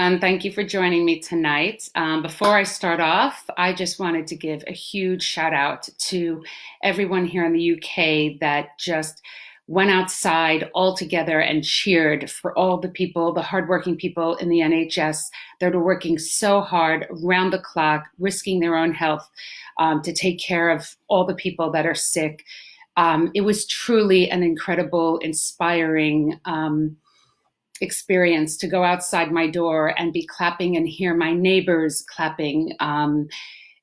everyone. Thank you for joining me tonight. Before I start off, I just wanted to give a huge shout out to everyone here in the UK that just went outside all together and cheered for all the people, the hardworking people in the NHS that are working so hard around the clock, risking their own health to take care of all the people that are sick. It was truly an incredible, inspiring experience to go outside my door and be clapping and hear my neighbors clapping.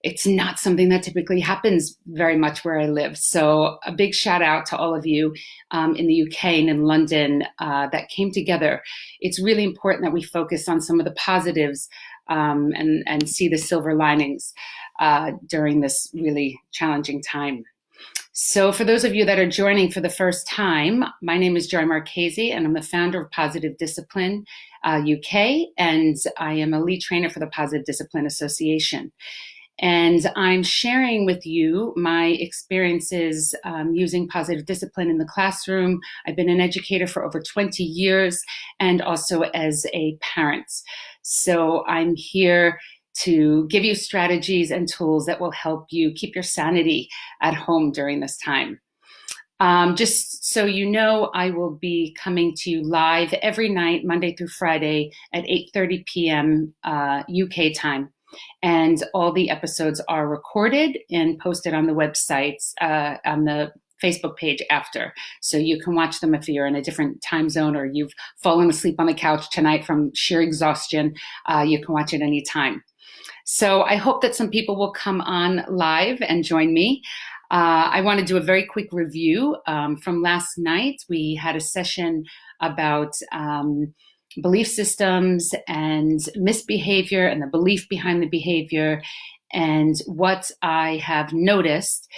It's not something that typically happens very much where I live. So a big shout out to all of you in the UK and in London that came together. It's really important that we focus on some of the positives and see the silver linings during this really challenging time. So for those of you that are joining for the first time, my name is Joy Marchese, and I'm the founder of Positive Discipline UK, and I am a lead trainer for the Positive Discipline Association. And I'm sharing with you my experiences using positive discipline in the classroom. I've been an educator for over 20 years and also as a parent. So I'm here to give you strategies and tools that will help you keep your sanity at home during this time. Just so you know, I will be coming to you live every night, Monday through Friday at 8:30 p.m. UK time. And all the episodes are recorded and posted on the websites, on the Facebook page after. So you can watch them if you're in a different time zone or you've fallen asleep on the couch tonight from sheer exhaustion. You can watch it anytime. So I hope that some people will come on live and join me. I want to do a very quick review from last night. We had a session about belief systems and misbehavior and the belief behind the behavior. And what I have noticed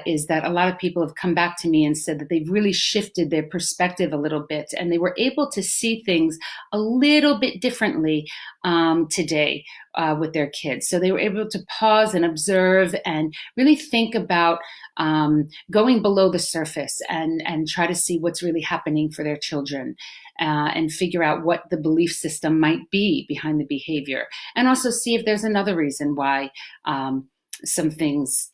is that a lot of people have come back to me and said that they've really shifted their perspective a little bit and they were able to see things a little bit differently today with their kids. So they were able to pause and observe and really think about going below the surface and try to see what's really happening for their children and figure out what the belief system might be behind the behavior, and also see if there's another reason why some things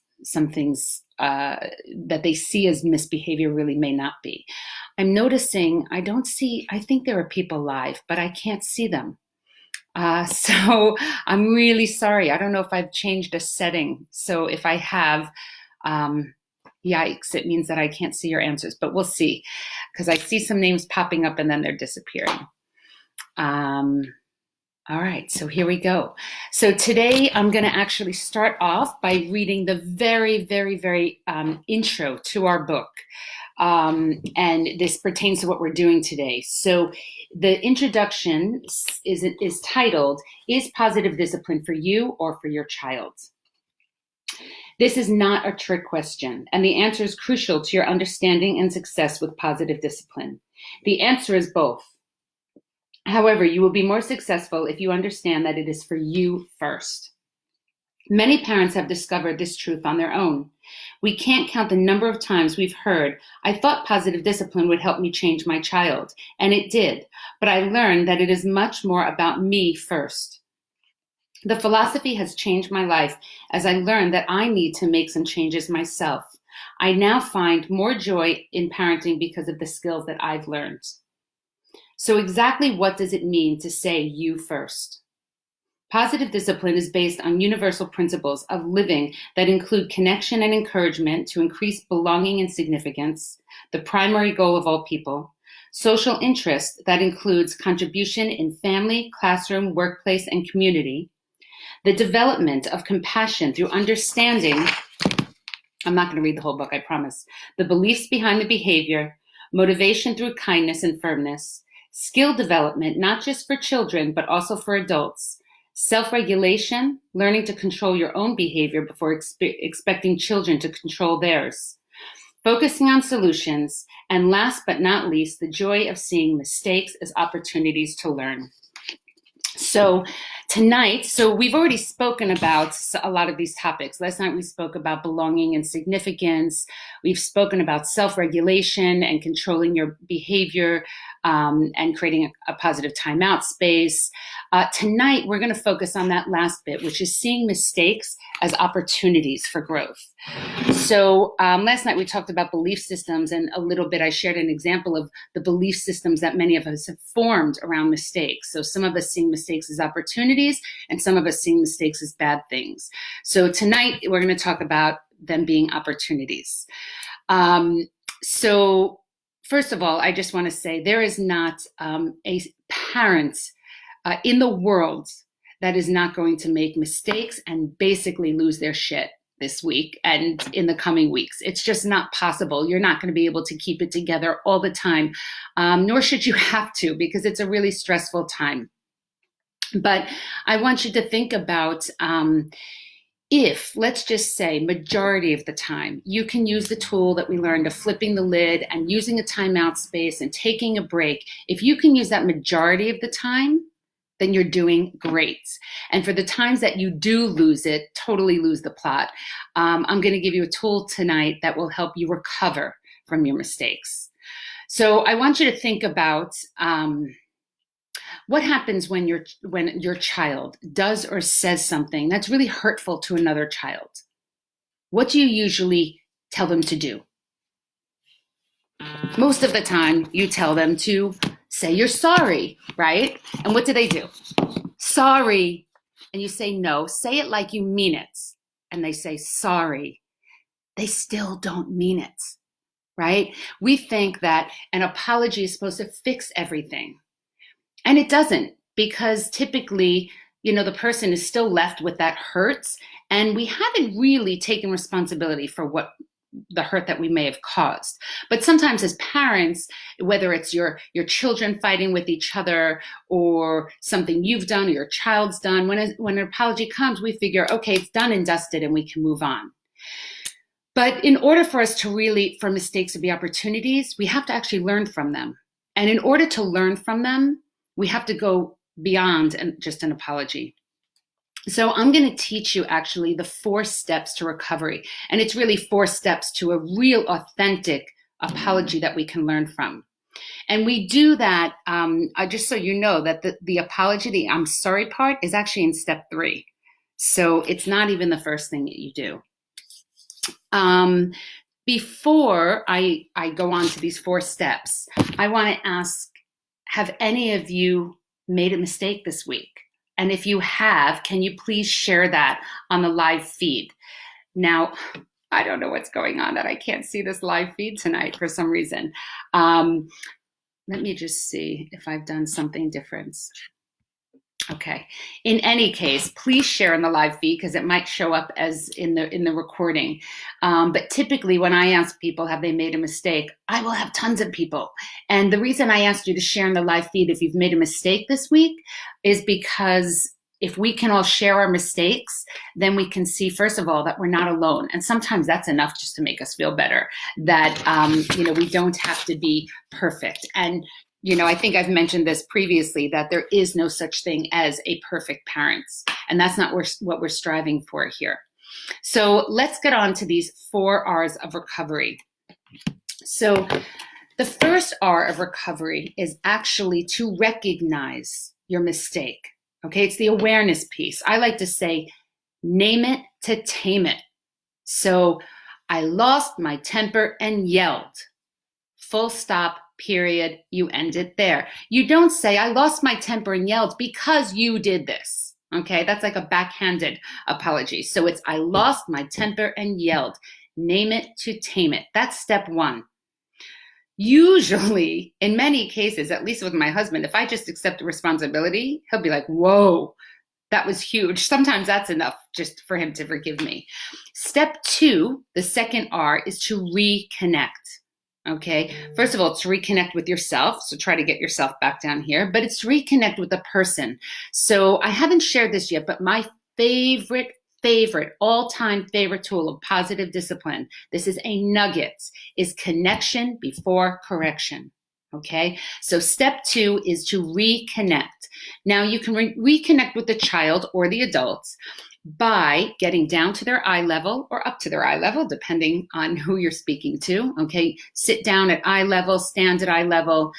that they see as misbehavior really may not be. I'm noticing I think there are people live, but I can't see them. So I'm really sorry. I don't know if I've changed a setting. So if I have, yikes, it means that I can't see your answers, but we'll see, because I see some names popping up and then they're disappearing. All right, so here we go. So today I'm going to actually start off by reading the very, very, very intro to our book. And this pertains to what we're doing today. So the introduction is titled, "Is Positive Discipline for You or for Your Child?" This is not a trick question, and the answer is crucial to your understanding and success with positive discipline. The answer is both. However, you will be more successful if you understand that it is for you first. Many parents have discovered this truth on their own. We can't count the number of times we've heard, "I thought positive discipline would help me change my child," and it did, but I learned that it is much more about me first. The philosophy has changed my life as I learned that I need to make some changes myself. I now find more joy in parenting because of the skills that I've learned. So exactly what does it mean to say you first? Positive discipline is based on universal principles of living that include connection and encouragement to increase belonging and significance, the primary goal of all people, social interest that includes contribution in family, classroom, workplace, and community, the development of compassion through understanding, I'm not going to read the whole book, I promise, the beliefs behind the behavior, motivation through kindness and firmness, skill development, not just for children, but also for adults, self-regulation, learning to control your own behavior before expecting children to control theirs, focusing on solutions, and last but not least, the joy of seeing mistakes as opportunities to learn. So tonight, we've already spoken about a lot of these topics. Last night we spoke about belonging and significance. We've spoken about self-regulation and controlling your behavior and creating a positive timeout space. Tonight, we're going to focus on that last bit, which is seeing mistakes as opportunities for growth. So last night we talked about belief systems, and a little bit I shared an example of the belief systems that many of us have formed around mistakes. So some of us seeing mistakes as opportunities, and some of us seeing mistakes as bad things. So tonight we're going to talk about them being opportunities. So first of all, I just want to say there is not a parent in the world that is not going to make mistakes and basically lose their shit this week and in the coming weeks. It's just not possible. You're not going to be able to keep it together all the time, nor should you have to, because it's a really stressful time. But I want you to think about if, let's just say, majority of the time, you can use the tool that we learned of flipping the lid and using a timeout space and taking a break. If you can use that majority of the time, then you're doing great. And for the times that you do lose it, totally lose the plot, I'm going to give you a tool tonight that will help you recover from your mistakes. So I want you to think about what happens when your child does or says something that's really hurtful to another child. What do you usually tell them to do? Most of the time, you tell them to say you're sorry, right? And what do? Sorry. And you say no. Say it like you mean it. And they say sorry. They still don't mean it, right? We think that an apology is supposed to fix everything. And it doesn't, because typically, the person is still left with that hurt, and we haven't really taken responsibility for what the hurt that we may have caused. But sometimes as parents, whether it's your children fighting with each other or something you've done or your child's done, when an apology comes, we figure, okay, it's done and dusted and we can move on. But in order for us for mistakes to be opportunities, we have to actually learn from them. And in order to learn from them, we have to go beyond just an apology. So I'm going to teach you actually the 4 steps to recovery. And it's really 4 steps to a real authentic apology that we can learn from. And we do that, just so you know, that the apology, the I'm sorry part, is actually in step 3. So it's not even the first thing that you do. Before I go on to these 4 steps, I want to ask, have any of you made a mistake this week? And if you have, can you please share that on the live feed? Now, I don't know what's going on that I can't see this live feed tonight for some reason. Let me just see if I've done something different. Okay. In any case, please share in the live feed because it might show up as in the recording. But typically when I ask people, have they made a mistake, I will have tons of people. And the reason I asked you to share in the live feed if you've made a mistake this week is because if we can all share our mistakes, then we can see, first of all, that we're not alone. And sometimes that's enough just to make us feel better, that we don't have to be perfect. And I think I've mentioned this previously, that there is no such thing as a perfect parent. And that's not what we're striving for here. So let's get on to these 4 R's of recovery. So the first R of recovery is actually to recognize your mistake. Okay, it's the awareness piece. I like to say, name it to tame it. So I lost my temper and yelled. Full stop. Period. You end it there. You don't say, I lost my temper and yelled because you did this. Okay, that's like a backhanded apology. So it's, I lost my temper and yelled. Name it to tame it. That's step 1. Usually, in many cases, at least with my husband, if I just accept the responsibility, he'll be like, whoa, that was huge. Sometimes that's enough just for him to forgive me. Step 2, the second R, is to reconnect. Okay, first of all, it's to reconnect with yourself. So try to get yourself back down here, but it's to reconnect with the person. So I haven't shared this yet, but my favorite, all-time favorite tool of positive discipline, this is a nugget, is connection before correction. Okay, so step 2 is to reconnect. Now you can reconnect with the child or the adult by getting down to their eye level or up to their eye level, depending on who you're speaking to. Okay, sit down at eye level, stand at eye level.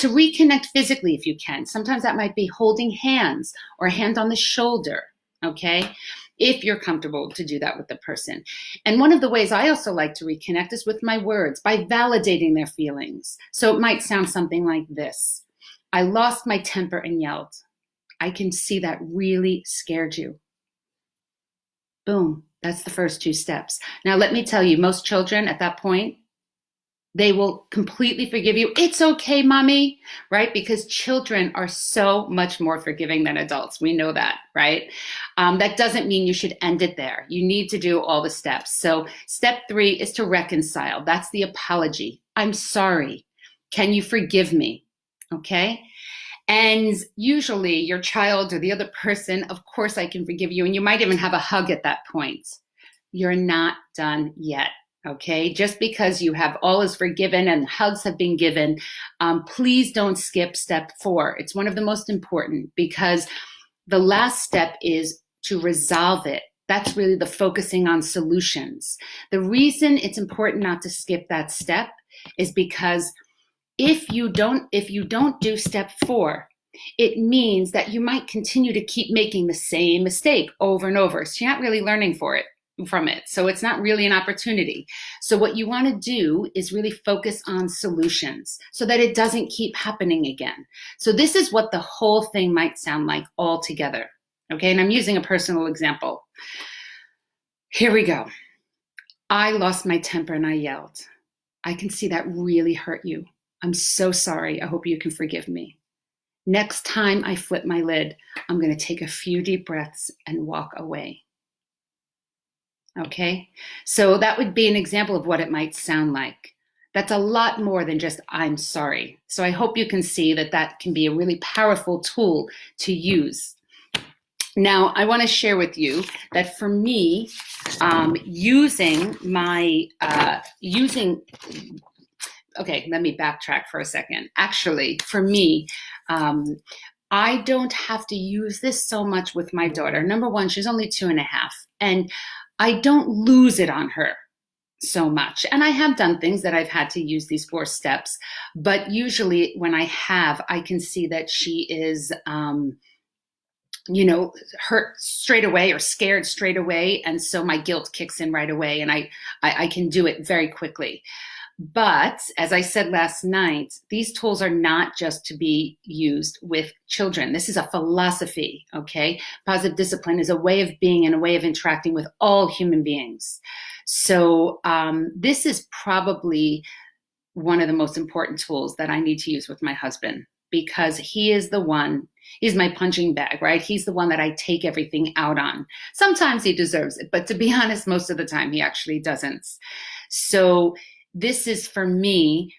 To reconnect physically if you can. Sometimes that might be holding hands or a hand on the shoulder, okay? If you're comfortable to do that with the person. And one of the ways I also like to reconnect is with my words, by validating their feelings. So it might sound something like this. I lost my temper and yelled. I can see that really scared you. Boom. That's the first 2 steps. Now, let me tell you, most children at that point, they will completely forgive you. It's okay, mommy, right? Because children are so much more forgiving than adults. We know that, right? That doesn't mean you should end it there. You need to do all the steps. So step 3 is to reconcile. That's the apology. I'm sorry. Can you forgive me? Okay? And usually your child or the other person, of course I can forgive you. And you might even have a hug at that point. You're not done yet. Okay, just because you have all is forgiven and hugs have been given, please don't skip step 4. It's one of the most important because the last step is to resolve it. That's really the focusing on solutions. The reason it's important not to skip that step is because if you don't do step 4, it means that you might continue to keep making the same mistake over and over. So you're not really learning from it. So it's not really an opportunity. So what you want to do is really focus on solutions so that it doesn't keep happening again. So this is what the whole thing might sound like all together. Okay, and I'm using a personal example. Here we go. I lost my temper and I yelled. I can see that really hurt you. I'm so sorry. I hope you can forgive me. Next time I flip my lid, I'm going to take a few deep breaths and walk away. Okay, so that would be an example of what it might sound like. That's a lot more than just I'm sorry. So I hope you can see that that can be a really powerful tool to use. Now, I want to share with you that for me, okay, let me backtrack for a second. Actually, for me, I don't have to use this so much with my daughter. Number one, she's only 2.5, and I don't lose it on her so much. And I have done things that I've had to use these 4 steps, but usually when I have, I can see that she is, hurt straight away or scared straight away. And so my guilt kicks in right away and I can do it very quickly. But as I said last night, these tools are not just to be used with children. This is a philosophy, okay? Positive discipline is a way of being and a way of interacting with all human beings. So this is probably one of the most important tools that I need to use with my husband because he's my punching bag, right? He's the one that I take everything out on. Sometimes he deserves it, but to be honest, most of the time he actually doesn't. So this is for me,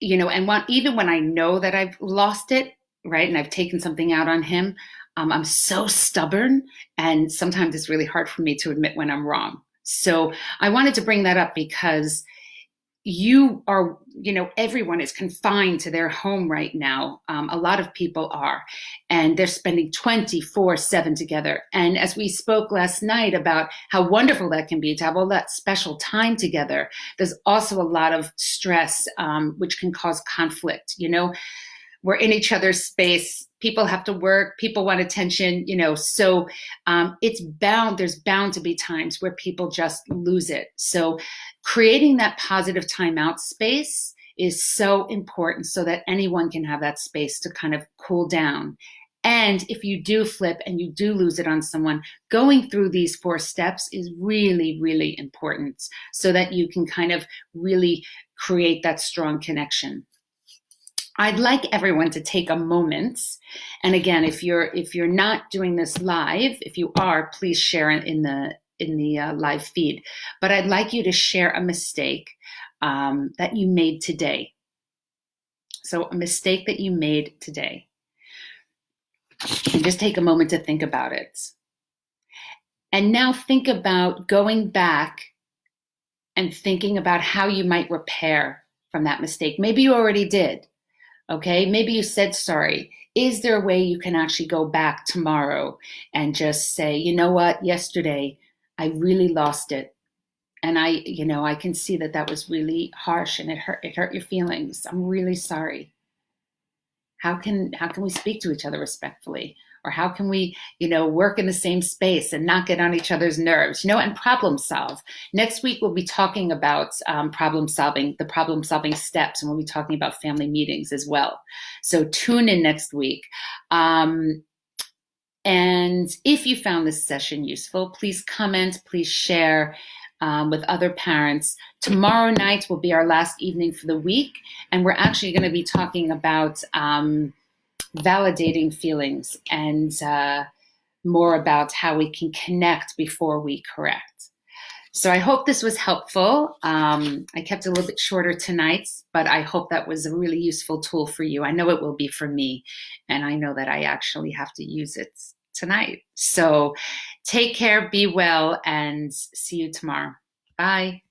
and even when I know that I've lost it, right, and I've taken something out on him, I'm so stubborn, and sometimes it's really hard for me to admit when I'm wrong. So I wanted to bring that up because everyone is confined to their home right now. A lot of people are, and they're spending 24/7 together. And as we spoke last night about how wonderful that can be to have all that special time together, there's also a lot of stress, which can cause conflict. We're in each other's space. People have to work. People want attention, so there's bound to be times where people just lose it. So creating that positive timeout space is so important so that anyone can have that space to kind of cool down. And if you do flip and you do lose it on someone, going through these 4 steps is really, really important so that you can kind of really create that strong connection. I'd like everyone to take a moment, and again, if you're not doing this live, if you are, please share it in the live feed. But I'd like you to share a mistake that you made today. So a mistake that you made today, and just take a moment to think about it. And now think about going back and thinking about how you might repair from that mistake. Maybe you already did. Okay, maybe you said sorry. Is there a way you can actually go back tomorrow and just say, you know what, yesterday I really lost it. And I can see that was really harsh and it hurt your feelings. I'm really sorry. how can we speak to each other respectfully? Or how can we, work in the same space and not get on each other's nerves, and problem solve. Next week, we'll be talking about the problem solving steps, and we'll be talking about family meetings as well. So tune in next week. And if you found this session useful, please comment, please share with other parents. Tomorrow night will be our last evening for the week, and we're actually going to be talking about validating feelings and more about how we can connect before we correct. So I hope this was helpful. I kept it a little bit shorter tonight, but I hope that was a really useful tool for you. I know it will be for me, and I know that I actually have to use it tonight. So take care, be well, and see you tomorrow. Bye.